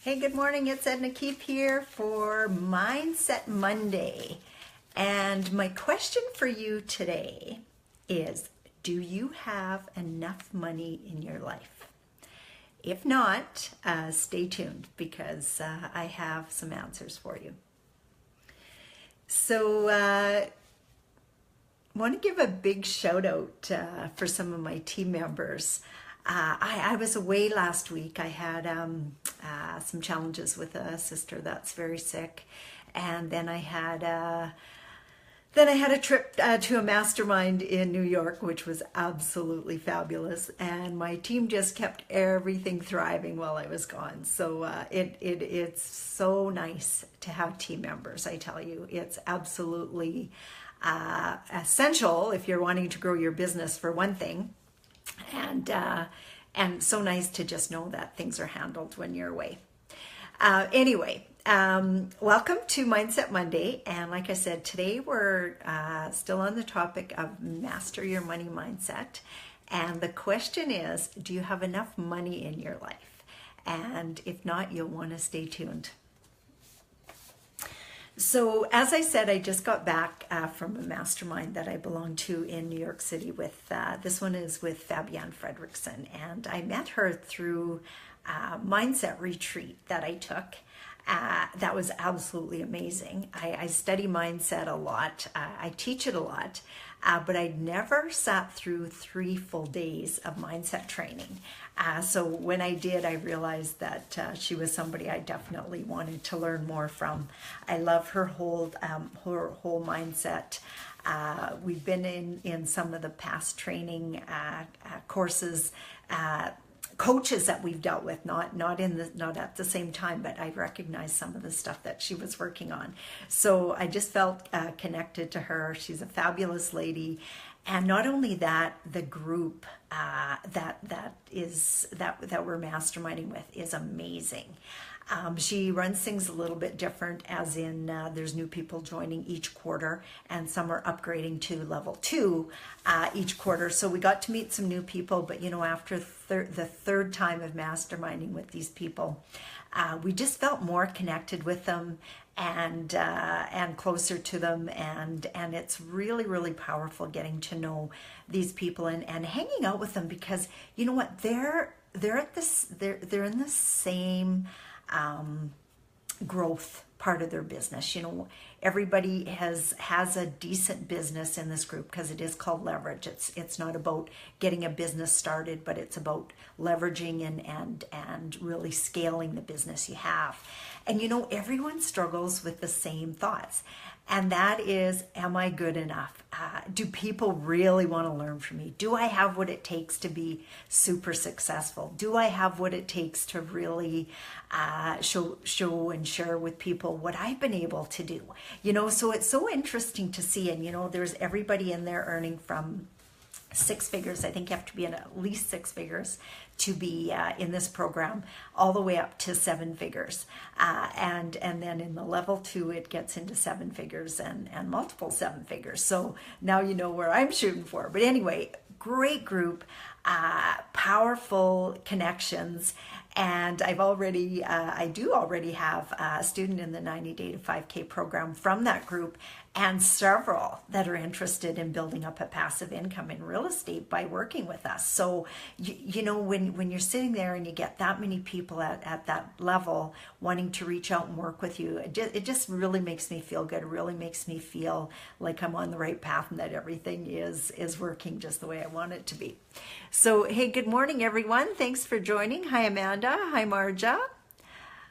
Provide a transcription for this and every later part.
Hey, good morning. It's Edna Keefe here for Mindset Monday. And my question for you today is, do you have enough money in your life? If not, stay tuned because I have some answers for you. So, I want to give a big shout out for some of my team members. I was away last week. I had some challenges with a sister that's very sick, and then I had a trip to a mastermind in New York, which was absolutely fabulous. And my team just kept everything thriving while I was gone. So it's so nice to have team members. I tell you, it's absolutely essential if you're wanting to grow your business, for one thing, and so nice to just know that things are handled when you're away. Anyway, welcome to Mindset Monday. And like I said, today we're still on the topic of master your money mindset. And the question is, do you have enough money in your life? And if not, you'll want to stay tuned. So as I said, I just got back from a mastermind that I belong to in New York City with, this one is with Fabienne Fredrickson. And I met her through a mindset retreat that I took. That was absolutely amazing. I study mindset a lot. I teach it a lot, but I'd never sat through 3 full days of mindset training. So when I did, I realized that she was somebody I definitely wanted to learn more from. I love her whole mindset. We've been in some of the past training courses. Coaches that we've dealt with, not at the same time, but I recognized some of the stuff that she was working on. So I just felt connected to her. She's a fabulous lady, and not only that, the group that we're masterminding with is amazing. She runs things a little bit different, as in there's new people joining each quarter, and some are upgrading to level 2 each quarter. So we got to meet some new people, but after the third time of masterminding with these people, we just felt more connected with them and closer to them, and it's really, really powerful getting to know these people and hanging out with them, because you know what, they're in the same growth part of their business. Everybody has a decent business in this group, because it is called leverage. It's not about getting a business started, but it's about leveraging and really scaling the business you have. And everyone struggles with the same thoughts. And that is, am I good enough? Do people really want to learn from me? Do I have what it takes to be super successful? Do I have what it takes to really show and share with people what I've been able to do? So it's so interesting to see. And, there's everybody in there earning from 6 figures. I think you have to be in at least 6 figures to be in this program, all the way up to 7 figures. And then in the level 2, it gets into 7 figures and multiple 7 figures. So now you know where I'm shooting for. But anyway, great group, powerful connections. And I do already have a student in the 90 Day to 5K program from that group, and several that are interested in building up a passive income in real estate by working with us. So, when you're sitting there and you get that many people at that level wanting to reach out and work with you, it just really makes me feel good. It really makes me feel like I'm on the right path and that everything is working just the way I want it to be. So, hey, good morning, everyone. Thanks for joining. Hi, Amanda. Hi, Marja.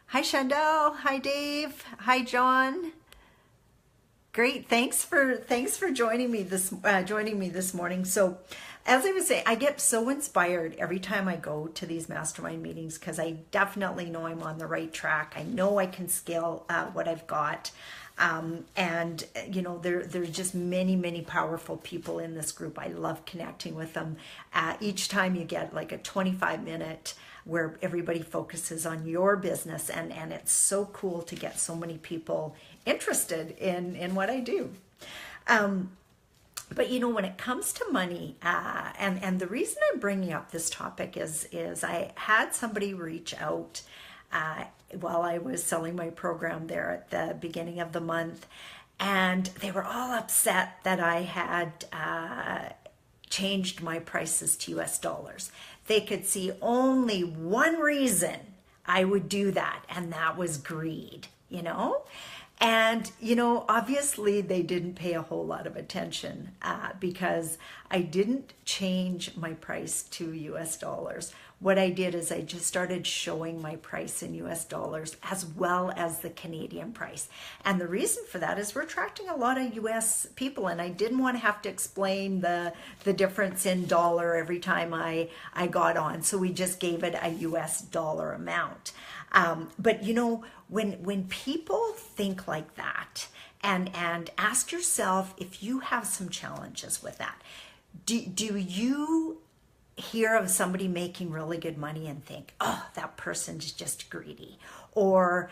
Hi, Chandel. Hi, Dave. Hi, John. Great. Thanks for joining me this morning. So, as I was saying, I get so inspired every time I go to these mastermind meetings, because I definitely know I'm on the right track. I know I can scale what I've got. There's just many powerful people in this group. I love connecting with them. Each time you get like a 25-minute where everybody focuses on your business, and it's so cool to get so many people interested in what I do. But when it comes to money, and the reason I'm bringing up this topic is I had somebody reach out while I was selling my program there at the beginning of the month. And they were all upset that I had changed my prices to US dollars. They could see only one reason I would do that, and that was greed, you know? And, you know, obviously they didn't pay a whole lot of attention because I didn't change my price to US dollars. What I did is I just started showing my price in US dollars as well as the Canadian price. And the reason for that is we're attracting a lot of US people, and I didn't want to have to explain the difference in dollar every time I got on. So we just gave it a US dollar amount. But you know, when people think like that, and ask yourself if you have some challenges with that, do you hear of somebody making really good money and think, oh, that person's just greedy? Or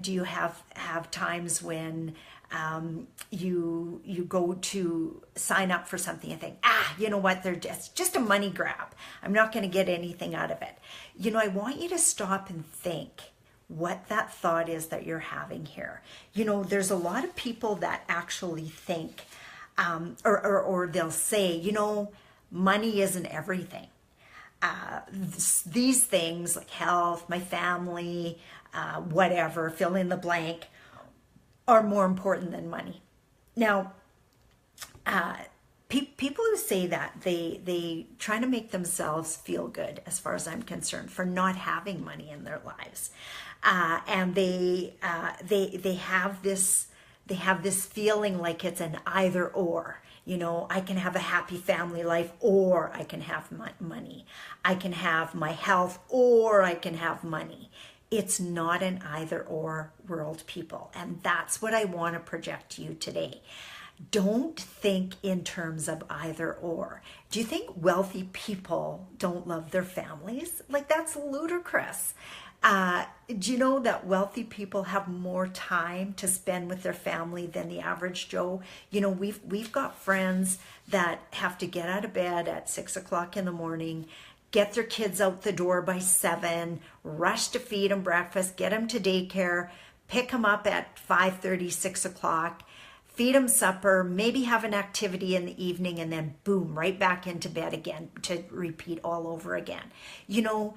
do you have times when you go to sign up for something and think, you know what, they're just a money grab. I'm not going to get anything out of it. You know, I want you to stop and think what that thought is that you're having here. You know, there's a lot of people that actually think, or they'll say, you know, money isn't everything. These things like health, my family, whatever, fill in the blank, are more important than money. Now, people who say that, they try to make themselves feel good, as far as I'm concerned, for not having money in their lives, and they have this feeling like it's an either or. You know, I can have a happy family life, or I can have money. I can have my health, or I can have money. It's not an either or world, people. And that's what I want to project to you today. Don't think in terms of either or. Do you think wealthy people don't love their families? Like, that's ludicrous. Do you know that wealthy people have more time to spend with their family than the average Joe? You know, we've got friends that have to get out of bed at 6 o'clock in the morning, get their kids out the door by 7, rush to feed them breakfast, get them to daycare, pick them up at 5:30, 6 o'clock, feed them supper, maybe have an activity in the evening, and then boom, right back into bed again to repeat all over again. You know,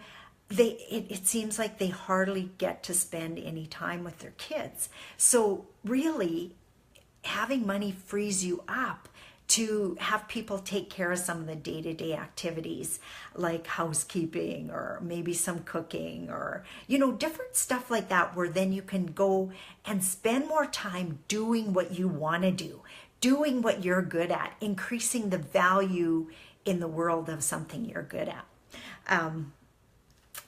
it seems like they hardly get to spend any time with their kids. So really, having money frees you up to have people take care of some of the day-to-day activities like housekeeping, or maybe some cooking, or, you know, different stuff like that, where then you can go and spend more time doing what you want to do, doing what you're good at, increasing the value in the world of something you're good at.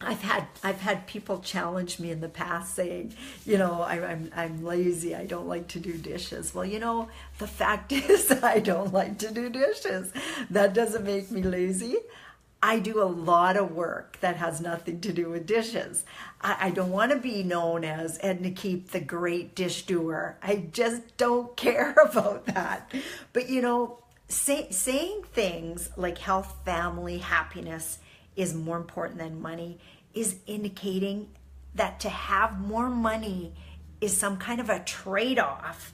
I've had people challenge me in the past saying, you know, I'm lazy, I don't like to do dishes. Well, you know, the fact is I don't like to do dishes. That doesn't make me lazy. I do a lot of work that has nothing to do with dishes. I don't want to be known as Edna Keep, the great dish doer. I just don't care about that. But you know, saying things like health, family, happiness is more important than money is indicating that to have more money is some kind of a trade-off,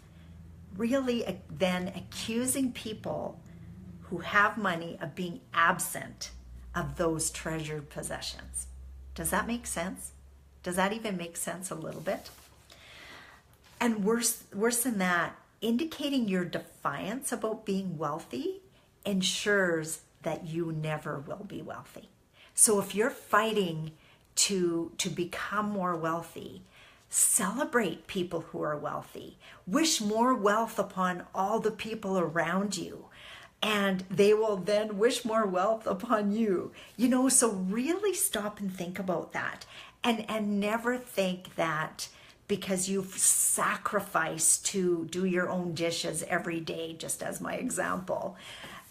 really, than accusing people who have money of being absent of those treasured possessions. Does that make sense? Does that even make sense a little bit? And worse than that, indicating your defiance about being wealthy ensures that you never will be wealthy. So if you're fighting to become more wealthy, celebrate people who are wealthy. Wish more wealth upon all the people around you, and they will then wish more wealth upon you. You know, so really stop and think about that, and never think that because you've sacrificed to do your own dishes every day, just as my example,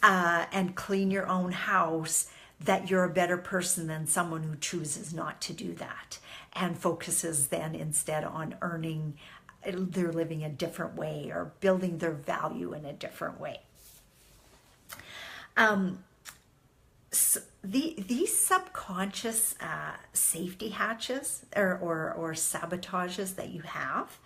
and clean your own house, that you're a better person than someone who chooses not to do that and focuses then instead on earning their living a different way or building their value in a different way. these subconscious safety hatches or sabotages that you have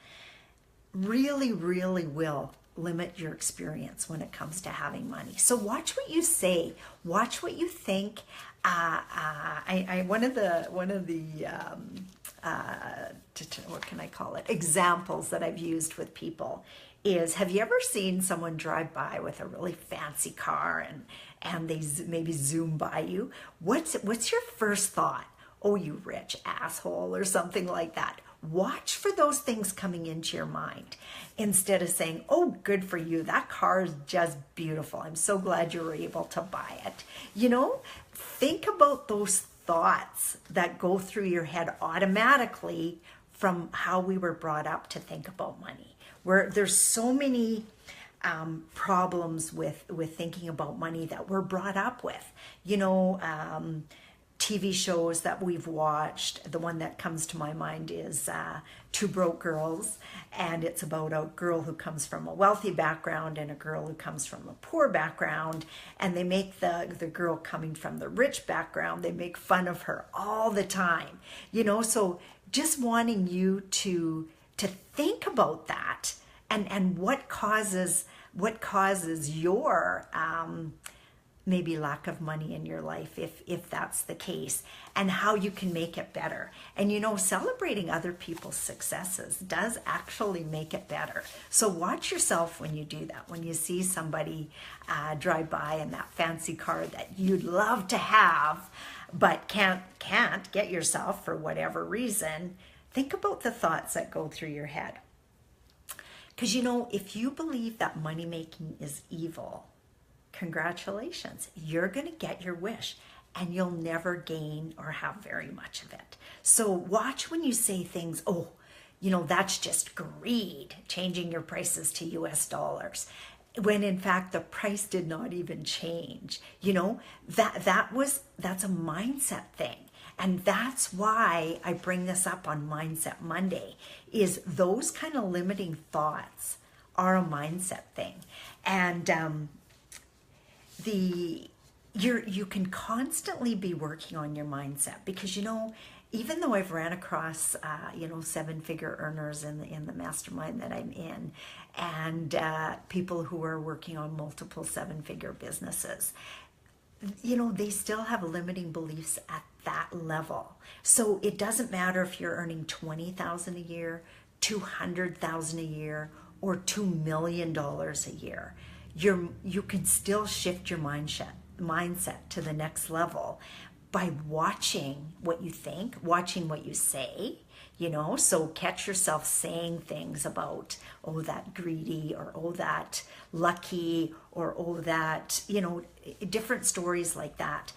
really, really will limit your experience when it comes to having money. So watch what you say, watch what you think. One of the what can I call it, examples that I've used with people is, have you ever seen someone drive by with a really fancy car and they maybe zoom by you? What's your first thought? Oh, you rich asshole, or something like that. Watch for those things coming into your mind instead of saying, oh, good for you. That car is just beautiful. I'm so glad you were able to buy it. You know, think about those thoughts that go through your head automatically from how we were brought up to think about money. Where there's so many problems with thinking about money that we're brought up with. You know, TV shows that we've watched. The one that comes to my mind is Two Broke Girls, and it's about a girl who comes from a wealthy background and a girl who comes from a poor background, and they make the girl coming from the rich background, they make fun of her all the time. You know, so just wanting you to think about that and what causes your maybe lack of money in your life, if that's the case, and how you can make it better. And you know, celebrating other people's successes does actually make it better. So watch yourself when you do that. When you see somebody drive by in that fancy car that you'd love to have, but can't get yourself for whatever reason, think about the thoughts that go through your head. Because you know, if you believe that money making is evil, congratulations, you're going to get your wish and you'll never gain or have very much of it. So watch when you say things, oh, you know, that's just greed, changing your prices to US dollars, when in fact the price did not even change. You know, that's a mindset thing. And that's why I bring this up on Mindset Monday, is those kind of limiting thoughts are a mindset thing. And you can constantly be working on your mindset, because, you know, even though I've ran across, you know, 7-figure earners in the mastermind that I'm in, and people who are working on multiple 7-figure businesses, you know, they still have limiting beliefs at that level. So it doesn't matter if you're earning $20,000 a year, $200,000 a year, or $2 million a year. You can still shift your mindset to the next level by watching what you think, watching what you say, you know. So catch yourself saying things about, oh, that greedy, or oh, that lucky, or oh, that, you know, different stories like that.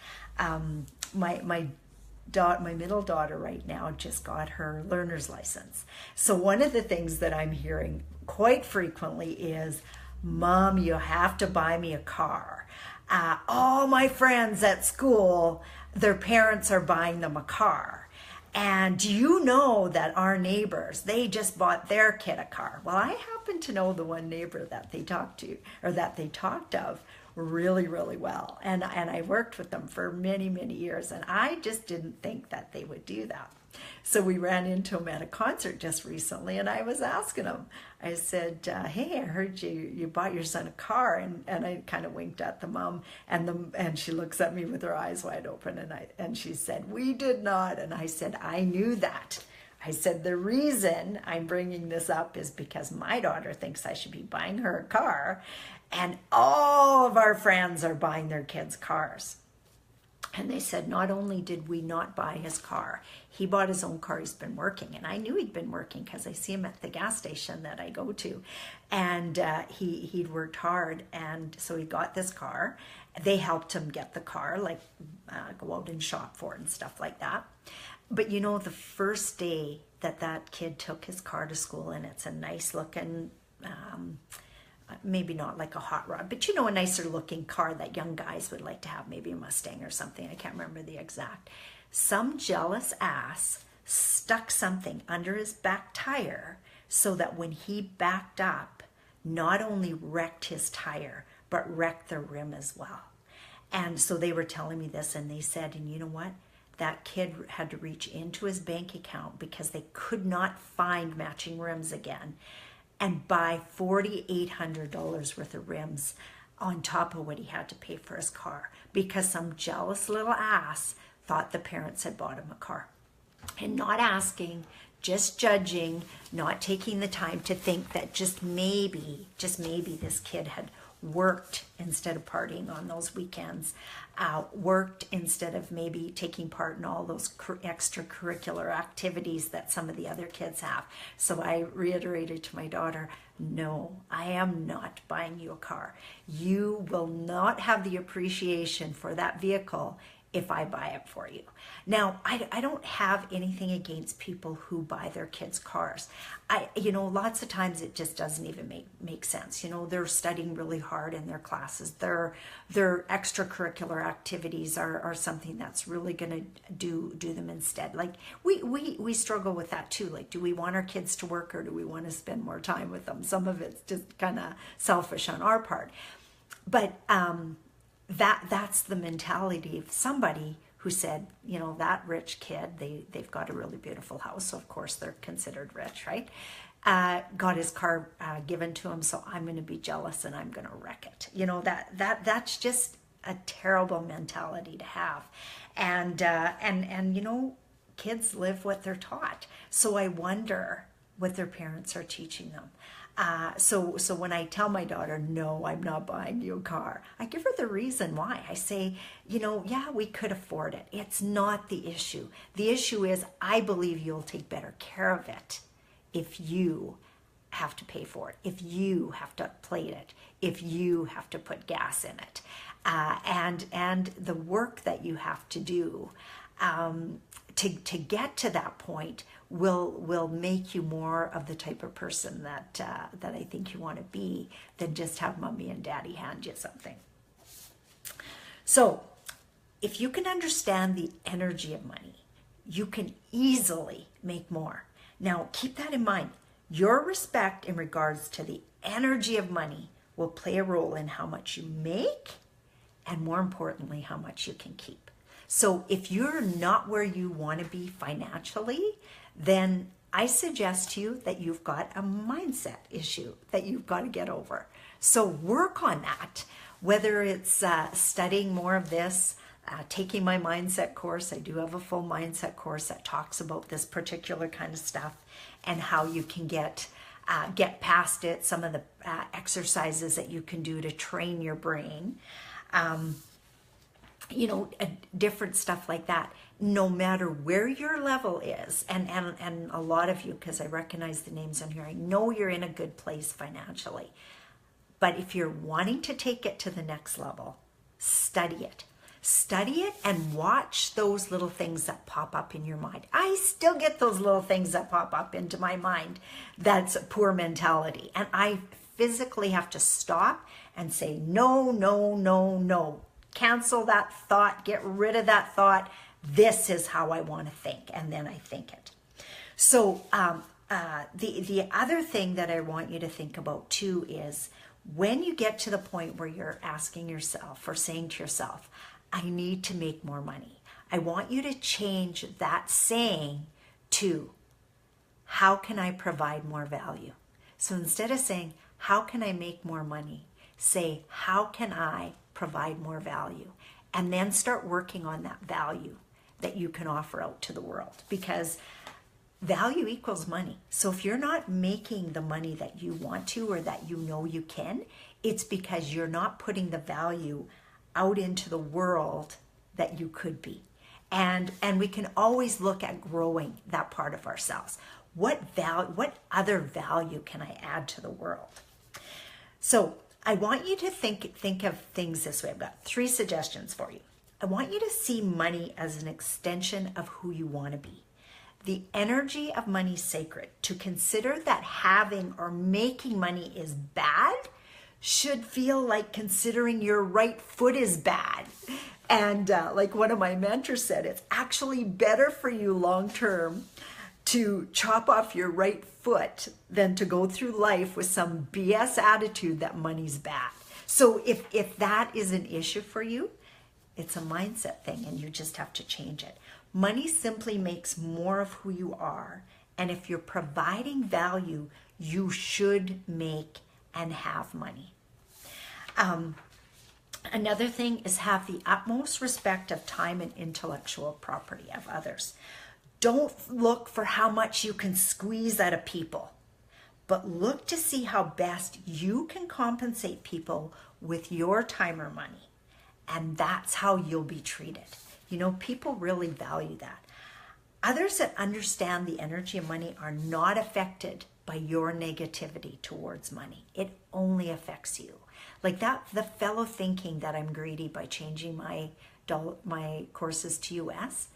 My middle daughter right now just got her learner's license. So one of the things that I'm hearing quite frequently is, Mom, you have to buy me a car. All my friends at school, their parents are buying them a car. And you know that our neighbors, they just bought their kid a car. Well, I happen to know the one neighbor that they talked to, or that they talked of, really, really well. And I worked with them for many, many years, and I just didn't think that they would do that. So we ran into him at a concert just recently, and I was asking him, I said, hey, I heard you bought your son a car, and I kind of winked at the mom, and she looks at me with her eyes wide open, and she said, we did not. And I said, I knew that. I said, the reason I'm bringing this up is because my daughter thinks I should be buying her a car, and all of our friends are buying their kids cars. And they said, not only did we not buy his car, he bought his own car. He's been working. And I knew he'd been working because I see him at the gas station that I go to. And he'd worked hard. And so he got this car. They helped him get the car, like go out and shop for it and stuff like that. But you know, the first day that kid took his car to school, and it's a nice looking, maybe not like a hot rod, but you know, a nicer looking car that young guys would like to have, maybe a Mustang or something. I can't remember the exact. Some jealous ass stuck something under his back tire so that when he backed up, not only wrecked his tire, but wrecked the rim as well. And so they were telling me this, and they said, and you know what? That kid had to reach into his bank account because they could not find matching rims again and buy $4,800 worth of rims on top of what he had to pay for his car because some jealous little ass thought the parents had bought him a car. And not asking, just judging, not taking the time to think that just maybe this kid had worked instead of partying on those weekends, worked instead of maybe taking part in all those extracurricular activities that some of the other kids have. So I reiterated to my daughter, no, I am not buying you a car. You will not have the appreciation for that vehicle if I buy it for you. Now, I don't have anything against people who buy their kids cars. Lots of times it just doesn't even make sense. They're studying really hard in their classes. Their extracurricular activities are something that's really going to do them instead. Like we struggle with that too. Like, do we want our kids to work or do we want to spend more time with them? Some of it's just kind of selfish on our part. But that's the mentality of somebody who said, that rich kid, they've got a really beautiful house, so of course they're considered rich, right? Got his car given to him, so I'm going to be jealous and I'm going to wreck it. That's just a terrible mentality to have, and kids live what they're taught. So I wonder what their parents are teaching them. So when I tell my daughter, no, I'm not buying you a car, I give her the reason why. I say, yeah, we could afford it. It's not the issue. The issue is I believe you'll take better care of it if you have to pay for it, if you have to plate it, if you have to put gas in it, and the work that you have to do to get to that point will make you more of the type of person that I think you want to be than just have mommy and daddy hand you something. So if you can understand the energy of money, you can easily make more. Now keep that in mind. Your respect in regards to the energy of money will play a role in how much you make and, more importantly, how much you can keep. So if you're not where you want to be financially, then I suggest to you that you've got a mindset issue that you've got to get over. So work on that, whether it's studying more of this, taking my mindset course. I do have a full mindset course that talks about this particular kind of stuff and how you can get past it, some of the exercises that you can do to train your brain. Different stuff like that, no matter where your level is. And a lot of you, because I recognize the names on here, I know you're in a good place financially. But if you're wanting to take it to the next level, study it. Study it and watch those little things that pop up in your mind. I still get those little things that pop up into my mind. That's a poor mentality. And I physically have to stop and say, no, no, no, no. Cancel that thought, get rid of that thought. This is how I want to think, and then I think it. So the other thing that I want you to think about too is when you get to the point where you're asking yourself or saying to yourself, I need to make more money, I want you to change that saying to, how can I provide more value? So instead of saying, how can I make more money, say, how can I provide more value? And then start working on that value that you can offer out to the world, because value equals money. So if you're not making the money that you want to or that you know you can, it's because you're not putting the value out into the world that you could be. And we can always look at growing that part of ourselves. What other value can I add to the world? So I want you to think of things this way. I've got 3 suggestions for you. I want you to see money as an extension of who you want to be. The energy of money is sacred. To consider that having or making money is bad should feel like considering your right foot is bad. And like one of my mentors said, it's actually better for you long term to chop off your right foot than to go through life with some BS attitude that money's bad. So if that is an issue for you, It's a mindset thing, and you just have to change it. Money simply makes more of who you are. And if you're providing value, you should make and have money. Another thing is have the utmost respect of time and intellectual property of others. Don't look for how much you can squeeze out of people, but look to see how best you can compensate people with your time or money. And that's how you'll be treated. You know, people really value that. Others that understand the energy of money are not affected by your negativity towards money. It only affects you. Like that, the fellow thinking that I'm greedy by changing my courses to US,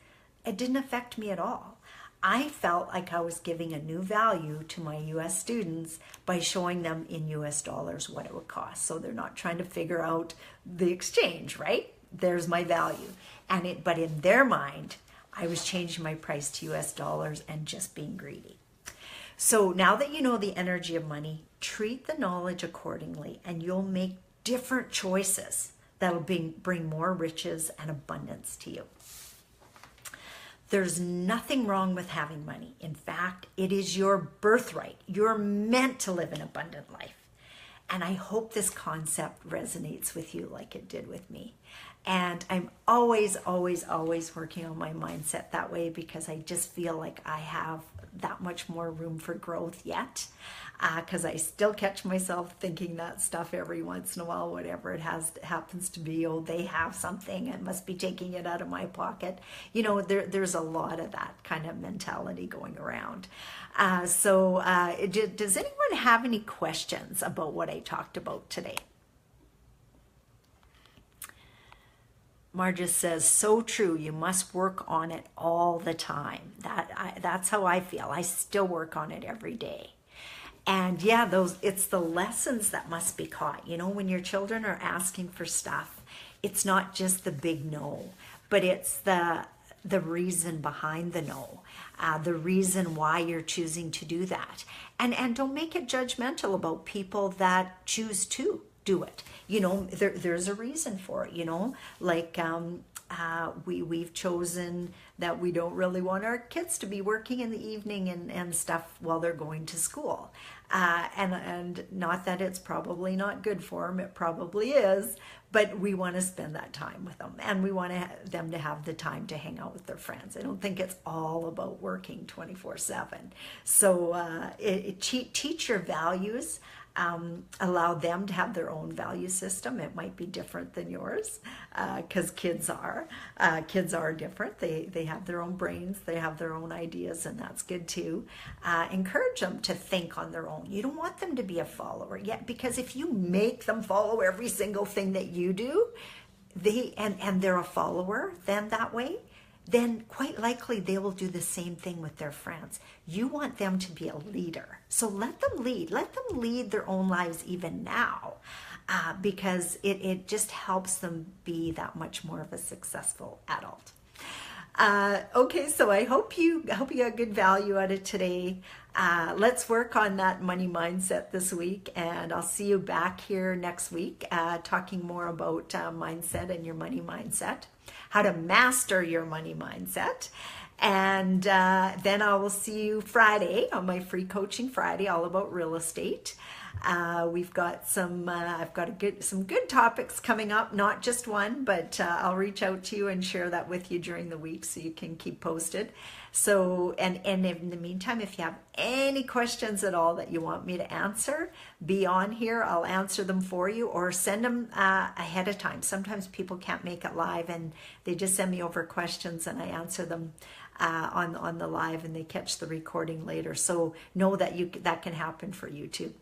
it didn't affect me at all. I felt like I was giving a new value to my US students by showing them in US dollars what it would cost. So they're not trying to figure out the exchange, right? There's my value. But in their mind, I was changing my price to US dollars and just being greedy. So now that you know the energy of money, treat the knowledge accordingly, and you'll make different choices that'll bring more riches and abundance to you. There's nothing wrong with having money. In fact, it is your birthright. You're meant to live an abundant life. And I hope this concept resonates with you like it did with me. And I'm always, always, always working on my mindset that way, because I just feel like I have that much more room for growth yet. Because I still catch myself thinking that stuff every once in a while, whatever it happens to be. Oh, they have something and must be taking it out of my pocket. You know, there's a lot of that kind of mentality going around. Does anyone have any questions about what I talked about today? Marja says, so true. You must work on it all the time. That's how I feel. I still work on it every day. And yeah, it's the lessons that must be caught. You know, when your children are asking for stuff, it's not just the big no, but it's the reason behind the no, the reason why you're choosing to do that. And don't make it judgmental about people that choose to do it. You know, there's a reason for it, you know, like we've chosen that we don't really want our kids to be working in the evening and stuff while they're going to school. And not that it's probably not good for them, it probably is, but we want to spend that time with them, and we want them to have the time to hang out with their friends. I don't think it's all about working 24/7. So teach your values. Allow them to have their own value system. It might be different than yours, because kids are different. They have their own brains, they have their own ideas, and that's good too. Encourage them to think on their own. You don't want them to be a follower yet, because if you make them follow every single thing that you do, and they're a follower then that way, then quite likely they will do the same thing with their friends. You want them to be a leader. So let them lead. Let them lead their own lives even now, because it just helps them be that much more of a successful adult. Okay, so I hope you got good value out of today. Let's work on that money mindset this week, and I'll see you back here next week talking more about mindset and your money mindset, how to master your money mindset. And then I will see you Friday on my free coaching Friday, all about real estate. We've got I've got some good topics coming up, not just one, but I'll reach out to you and share that with you during the week so you can keep posted. So, and in the meantime, if you have any questions at all that you want me to answer, be on here. I'll answer them for you, or send them ahead of time. Sometimes people can't make it live and they just send me over questions and I answer them on the live, and they catch the recording later. So know that that can happen for you too.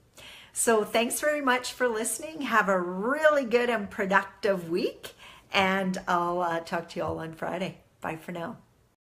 So thanks very much for listening. Have a really good and productive week, and I'll talk to you all on Friday. Bye for now.